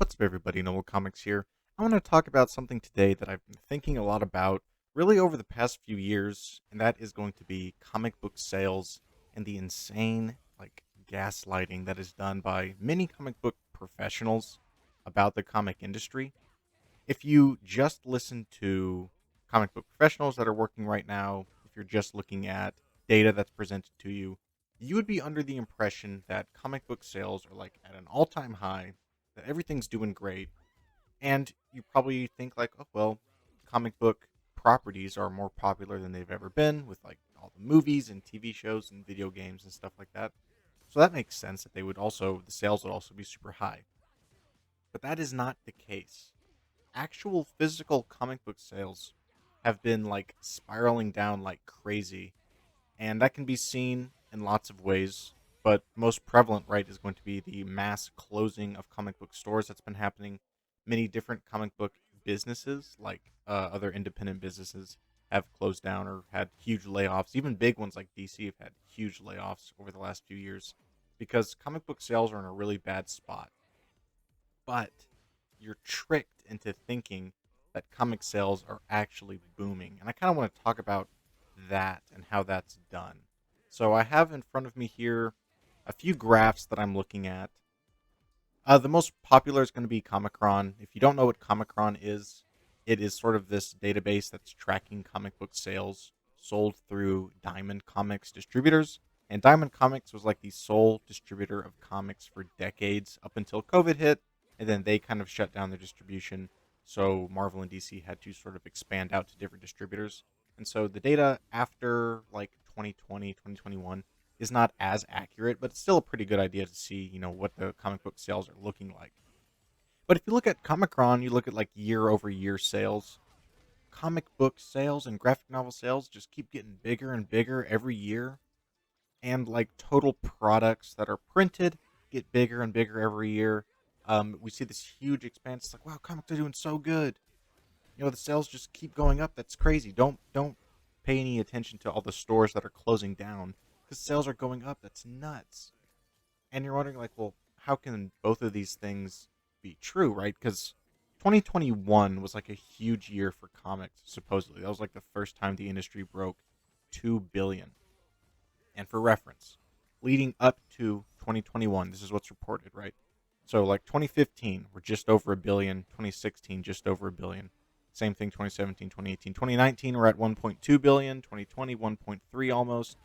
What's up, everybody? Noble Comics here. I want to talk about something today that I've been thinking a lot about really over the past few years, and that is going to be comic book sales and the insane, gaslighting that is done by many comic book professionals about the comic industry. If you just listen to comic book professionals that are working right now, if you're just looking at data that's presented to you, you would be under the impression that comic book sales are like at an all-time high, that everything's doing great, and you probably think like, oh well, comic book properties are more popular than they've ever been with like all the movies and TV shows and video games and stuff like that. So that makes sense that the sales would also be super high. But that is not the case. Actual physical comic book sales have been like spiraling down like crazy, and that can be seen in lots of ways. But most prevalent, right, is going to be the mass closing of comic book stores that's been happening. Many different comic book businesses, like other independent businesses, have closed down or had huge layoffs. Even big ones like DC have had huge layoffs over the last few years because comic book sales are in a really bad spot. But you're tricked into thinking that comic sales are actually booming. And I kind of want to talk about that and how that's done. So I have in front of me here a few graphs that I'm looking at. The most popular is going to be Comicron. If you don't know what Comicron is, it is sort of this database that's tracking comic book sales sold through Diamond Comics distributors. And Diamond Comics was like the sole distributor of comics for decades up until COVID hit, and then they kind of shut down their distribution. So Marvel and DC had to sort of expand out to different distributors. And so the data after like 2020, 2021 is not as accurate, but it's still a pretty good idea to see, what the comic book sales are looking like. But if you look at Comicron, you look at like year over year sales, comic book sales and graphic novel sales just keep getting bigger and bigger every year. And like total products that are printed get bigger and bigger every year. We see this huge expanse. It's like, wow, comics are doing so good. The sales just keep going up. That's crazy. Don't pay any attention to all the stores that are closing down because sales are going up. That's nuts. And you're wondering like, well, how can both of these things be true, right? Because 2021 was like a huge year for comics. Supposedly, that was like the first time the industry broke 2 billion. And for reference, leading up to 2021, this is what's reported, right? So like 2015, we're just over a billion. 2016, just over a billion. Same thing 2017, 2018. 2019, we're at 1.2 billion. 2020, 1.3 almost.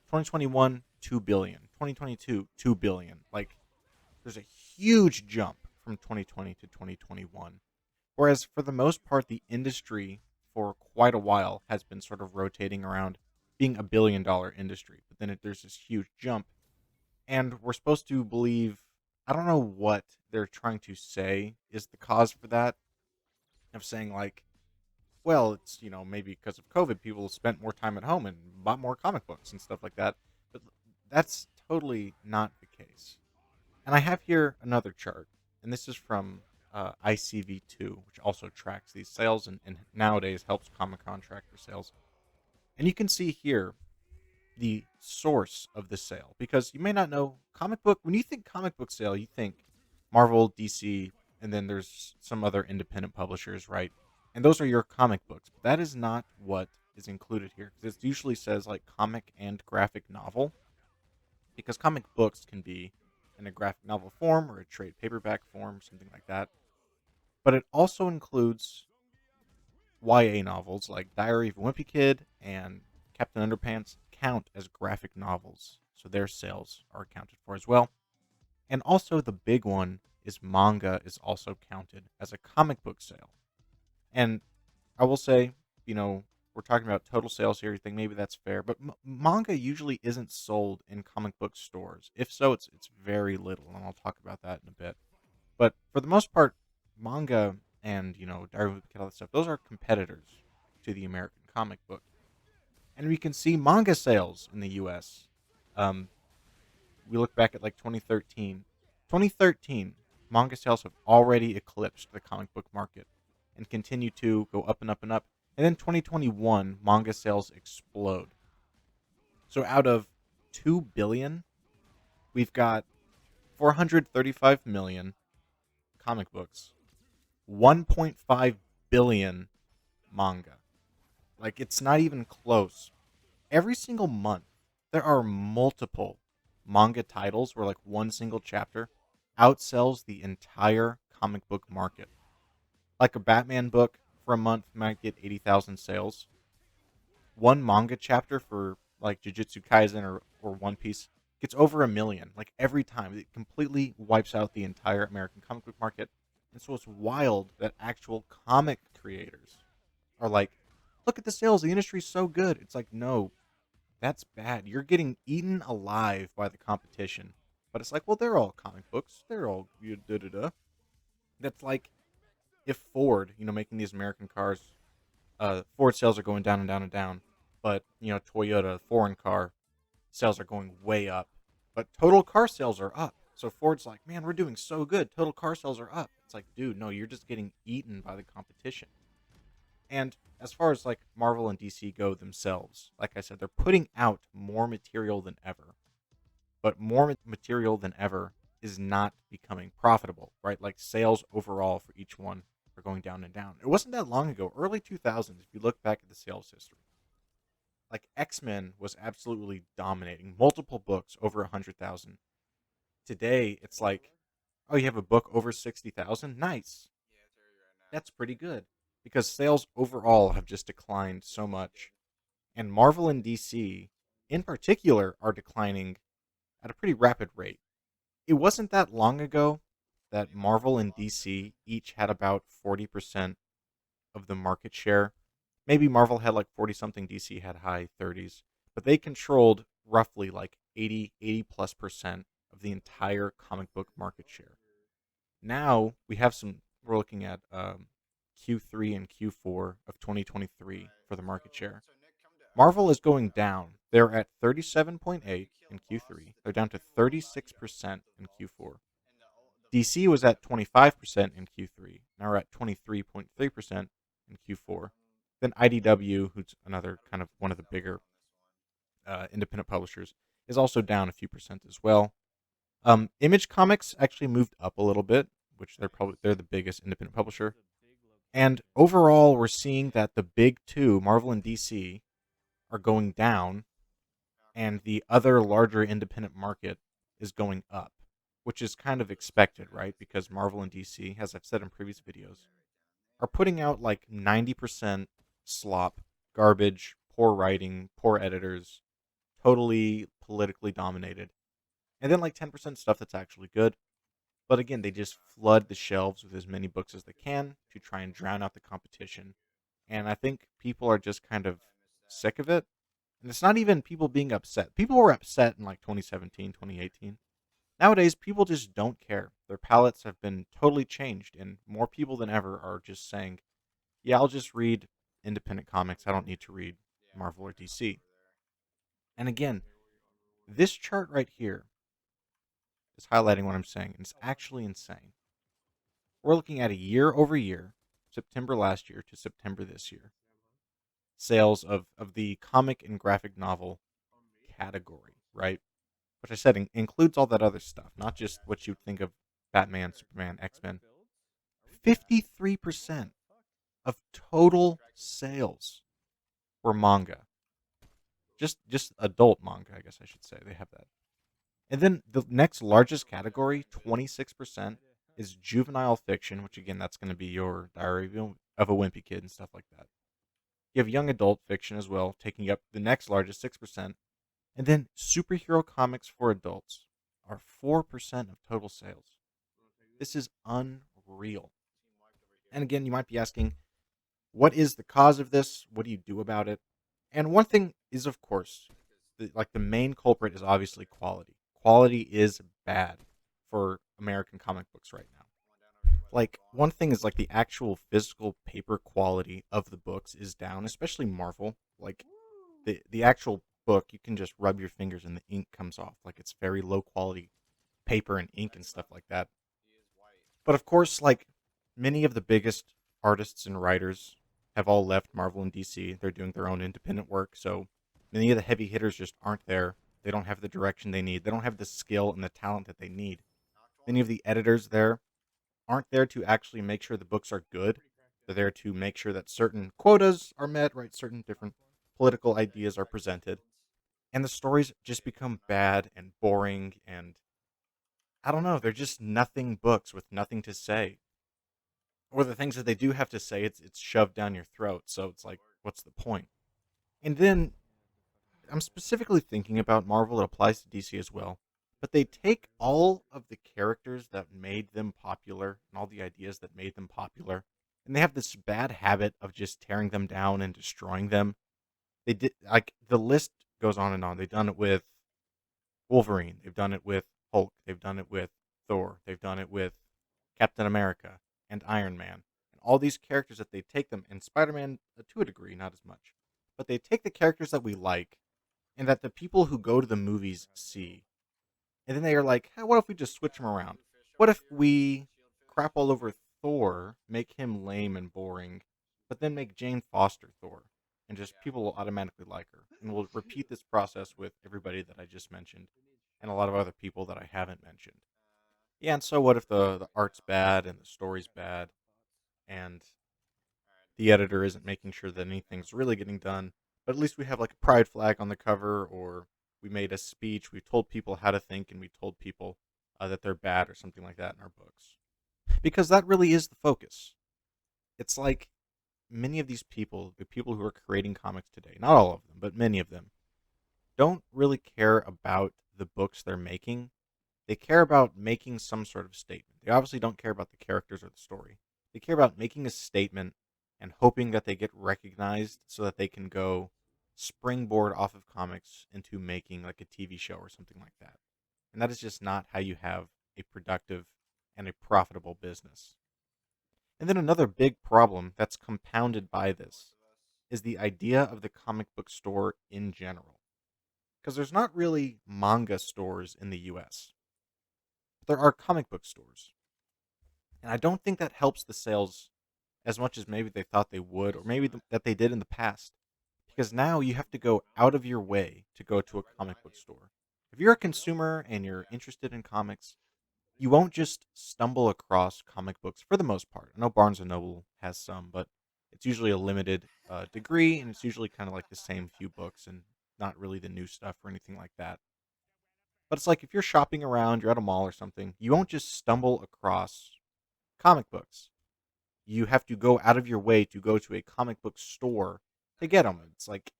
2021, 2 billion. 2022, 2 billion. Like there's a huge jump from 2020 to 2021. Whereas for the most part, the industry for quite a while has been sort of rotating around being $1 billion industry. But then there's this huge jump, and we're supposed to believe. I don't know what they're trying to say is the cause for that. Of saying like, well, it's maybe because of COVID, people spent more time at home and bought more comic books and stuff like that. But that's totally not the case. And I have here another chart, and this is from ICV2, which also tracks these sales and nowadays helps Comic Con track their sales. And you can see here the source of the sale because you may not know comic book. When you think comic book sale, you think Marvel, DC, and then there's some other independent publishers, right? And those are your comic books. But that is not what is included here because it usually says like comic and graphic novel because comic books can be in a graphic novel form or a trade paperback form, something like that. But it also includes YA novels like Diary of a Wimpy Kid and Captain Underpants count as graphic novels, so their sales are accounted for as well. And also the big one is manga is also counted as a comic book sale. And I will say, we're talking about total sales here. You think maybe that's fair, but manga usually isn't sold in comic book stores. If so, it's very little, and I'll talk about that in a bit. But for the most part, manga and Diary of a Kid, all that stuff, those are competitors to the American comic book, and we can see manga sales in the U.S. Um, we look back at like 2013. 2013, manga sales have already eclipsed the comic book market and continue to go up and up and up. And then 2021, manga sales explode. So out of 2 billion, we've got 435 million comic books, 1.5 billion manga. Like, it's not even close. Every single month, there are multiple manga titles where, like, one single chapter outsells the entire comic book market. Like, a Batman book for a month might get 80,000 sales. One manga chapter for, like, Jujutsu Kaisen or One Piece gets over a million. Like, every time. It completely wipes out the entire American comic book market. And so it's wild that actual comic creators are like, look at the sales. The industry's so good. It's like, no, that's bad. You're getting eaten alive by the competition. But it's like, well, they're all comic books. They're all da da da. That's like if Ford, making these American cars, Ford sales are going down and down and down. But, Toyota, foreign car sales are going way up. But total car sales are up. So Ford's like, man, we're doing so good. Total car sales are up. It's like, dude, no, you're just getting eaten by the competition. And as far as like Marvel and DC go themselves, like I said, they're putting out more material than ever. But more material than ever is not becoming profitable, right? Like sales overall for each one are going down and down. It wasn't that long ago, early 2000s, if you look back at the sales history. Like X-Men was absolutely dominating, multiple books over 100,000. Today, it's like, oh, you have a book over 60,000? Nice. That's pretty good because sales overall have just declined so much. And Marvel and DC, in particular, are declining at a pretty rapid rate. It wasn't that long ago that Marvel and DC each had about 40% of the market share. Maybe Marvel had like 40 something, DC had high 30s, but they controlled roughly like 80 plus percent of the entire comic book market share. Now we're looking at Q3 and Q4 of 2023 for the market share. Marvel is going down. They're at 37.8 in Q3. They're down to 36% in Q4. DC was at 25% in Q3. Now we're at 23.3% in Q4. Then IDW, who's another kind of one of the bigger independent publishers, is also down a few percent as well. Image Comics actually moved up a little bit, which they're the biggest independent publisher. And overall, we're seeing that the big two, Marvel and DC, are going down, and the other larger independent market is going up, which is kind of expected, right? Because Marvel and DC, as I've said in previous videos, are putting out like 90% slop, garbage, poor writing, poor editors, totally politically dominated. And then like 10% stuff that's actually good. But again, they just flood the shelves with as many books as they can to try and drown out the competition. And I think people are just kind of sick of it. And it's not even people being upset. People were upset in like 2017, 2018. Nowadays, people just don't care. Their palettes have been totally changed, and more people than ever are just saying, yeah, I'll just read independent comics. I don't need to read Marvel or DC. And again, this chart right here is highlighting what I'm saying, and it's actually insane. We're looking at a year over year, September last year to September this year, sales of the comic and graphic novel category, right? Which I said includes all that other stuff, not just what you'd think of Batman, Superman, X-Men. 53% of total sales were manga. Just adult manga, I guess I should say. They have that. And then the next largest category, 26%, is juvenile fiction, which again, that's going to be your Diary of a Wimpy Kid and stuff like that. You have young adult fiction as well, taking up the next largest, 6%. And then superhero comics for adults are 4% of total sales. This is unreal. And again, you might be asking, what is the cause of this? What do you do about it? And one thing is, of course, the main culprit is obviously quality. Quality is bad for American comic books right now. Like, one thing is like the actual physical paper quality of the books is down, especially Marvel. Like the actual book, you can just rub your fingers and the ink comes off. Like, it's very low quality paper and ink and stuff like that. But of course, like many of the biggest artists and writers have all left Marvel and DC. They're doing their own independent work. So many of the heavy hitters just aren't there. They don't have the direction they need. They don't have the skill and the talent that they need. Many of the editors there aren't there to actually make sure the books are good. They're there to make sure that certain quotas are met, right? Certain different political ideas are presented. And the stories just become bad and boring and I don't know, they're just nothing books with nothing to say. Or the things that they do have to say, it's shoved down your throat. So it's like, what's the point? And then I'm specifically thinking about Marvel. It applies to DC as well. But they take all of the characters that made them popular and all the ideas that made them popular, and they have this bad habit of just tearing them down and destroying them. They did like the list goes on and on. They've done it with Wolverine. They've done it with Hulk. They've done it with Thor. They've done it with Captain America and Iron Man. And all these characters that they take them, and Spider Man to a degree, not as much. But they take the characters that we like and that the people who go to the movies see. And then they are like, hey, what if we just switch them around? What if we crap all over Thor, make him lame and boring, but then make Jane Foster Thor? And just people will automatically like her. And we'll repeat this process with everybody that I just mentioned and a lot of other people that I haven't mentioned. Yeah, and so what if the art's bad and the story's bad and the editor isn't making sure that anything's really getting done, but at least we have like a pride flag on the cover, or we made a speech, we told people how to think, and we told people that they're bad or something like that in our books. Because that really is the focus. It's like many of these people, the people who are creating comics today, not all of them, but many of them, don't really care about the books they're making. They care about making some sort of statement. They obviously don't care about the characters or the story. They care about making a statement and hoping that they get recognized so that they can go springboard off of comics into making like a TV show or something like that. And that is just not how you have a productive and a profitable business. And then another big problem that's compounded by this is the idea of the comic book store in general. Because there's not really manga stores in the US, but there are comic book stores. And I don't think that helps the sales as much as maybe they thought they would, or maybe that they did in the past. Because now you have to go out of your way to go to a comic book store. If you're a consumer and you're interested in comics, you won't just stumble across comic books for the most part. I know Barnes and Noble has some, but it's usually a limited degree, and it's usually kind of like the same few books and not really the new stuff or anything like that. But it's like if you're shopping around, you're at a mall or something, you won't just stumble across comic books. You have to go out of your way to go to a comic book store to get them. It's like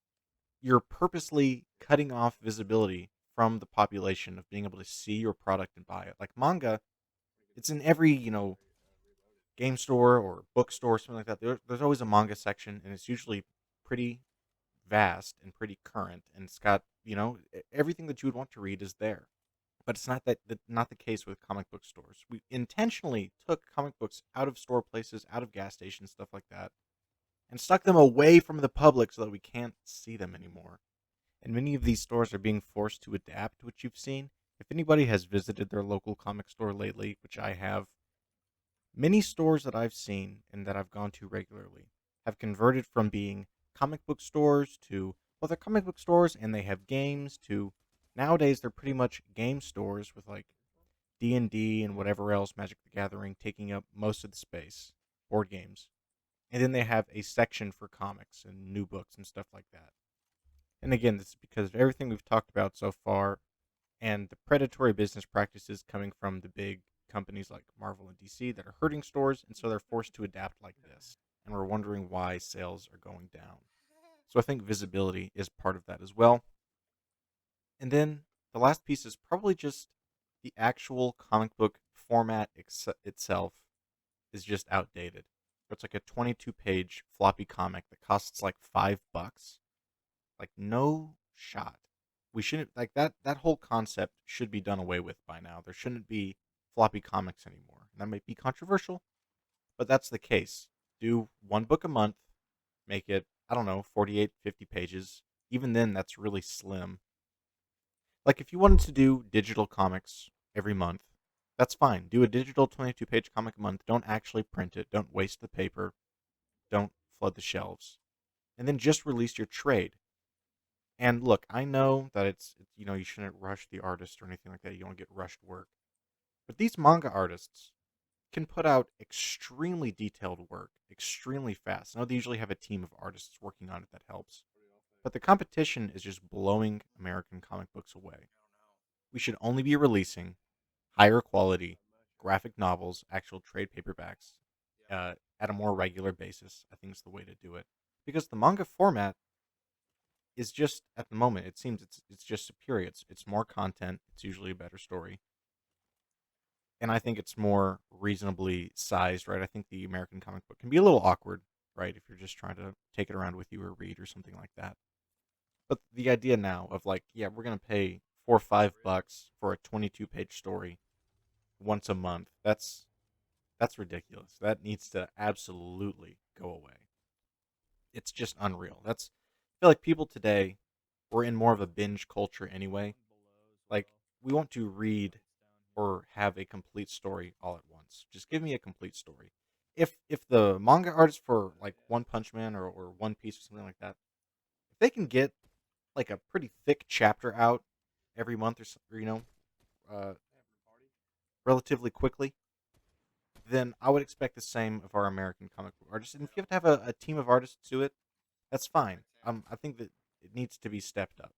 you're purposely cutting off visibility from the population of being able to see your product and buy it. Like manga, it's in every, game store or bookstore, something like that. There's always a manga section, and it's usually pretty vast and pretty current, and it's got, everything that you would want to read is there. But it's not the case with comic book stores. We intentionally took comic books out of store places, out of gas stations, stuff like that, and stuck them away from the public so that we can't see them anymore. And many of these stores are being forced to adapt, which you've seen. If anybody has visited their local comic store lately, which I have, many stores that I've seen and that I've gone to regularly have converted from being comic book stores to, well, they're comic book stores and they have games to nowadays they're pretty much game stores with like D&D and whatever else, Magic the Gathering, taking up most of the space, board games. And then they have a section for comics and new books and stuff like that. And again, this is because of everything we've talked about so far and the predatory business practices coming from the big companies like Marvel and DC that are hurting stores, and so they're forced to adapt like this. And we're wondering why sales are going down. So I think visibility is part of that as well. And then the last piece is probably just the actual comic book format itself is just outdated. It's like a 22-page floppy comic that costs like $5. Like no shot. We shouldn't like that whole concept should be done away with by now. There shouldn't be floppy comics anymore. That might be controversial, but that's the case. Do one book a month, make it, I don't know, 48, 50 pages. Even then that's really slim. Like if you wanted to do digital comics every month, that's fine. Do a digital 22-page comic a month. Don't actually print it. Don't waste the paper. Don't flood the shelves. And then just release your trade. And look, I know that you shouldn't rush the artist or anything like that. You don't get rushed work. But these manga artists, can put out extremely detailed work extremely fast. I know they usually have a team of artists working on it that helps, but the competition is just blowing American comic books away. We should only be releasing higher quality graphic novels, actual trade paperbacks, at a more regular basis. I think is the way to do it because the manga format is just at the moment it seems it's just superior. It's more content. It's usually a better story, and I think it's more reasonably sized. Right, I think the American comic book can be a little awkward. Right, if you're just trying to take it around with you or read or something like that. But the idea now of like, yeah, we're gonna pay $4 or $5 for a 22-page story once a month. That's ridiculous. That needs to absolutely go away. It's just unreal. I feel like people today we're in more of a binge culture anyway. Like we want to read or have a complete story all at once. Just give me a complete story. If the manga artist for like One Punch Man or One Piece or something like that, if they can get like a pretty thick chapter out every month or uh, relatively quickly, then I would expect the same of our American comic book artists. And if you have to have a team of artists do it, that's fine. I think that it needs to be stepped up.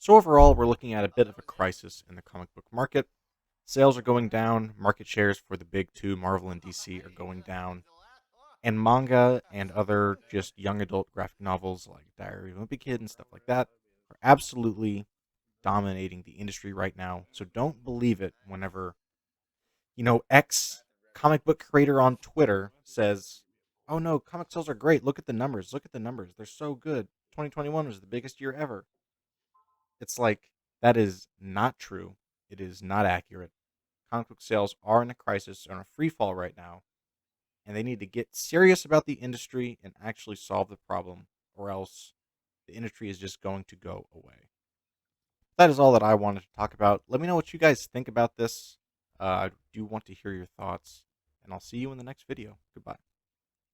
So overall, we're looking at a bit of a crisis in the comic book market. Sales are going down. Market shares for the big two, Marvel and DC, are going down. And manga and other just young adult graphic novels like Diary of a Wimpy Kid and stuff like that are absolutely dominating the industry right now. So don't believe it whenever, X comic book creator on Twitter says, "Oh no, comic sales are great. Look at the numbers. Look at the numbers. They're so good. 2021 was the biggest year ever." It's like that is not true. It is not accurate. Comic book sales are in a crisis, are in a free fall right now, and they need to get serious about the industry and actually solve the problem, or else the industry is just going to go away. That is all that I wanted to talk about. Let me know what you guys think about this. I do want to hear your thoughts, and I'll see you in the next video. Goodbye.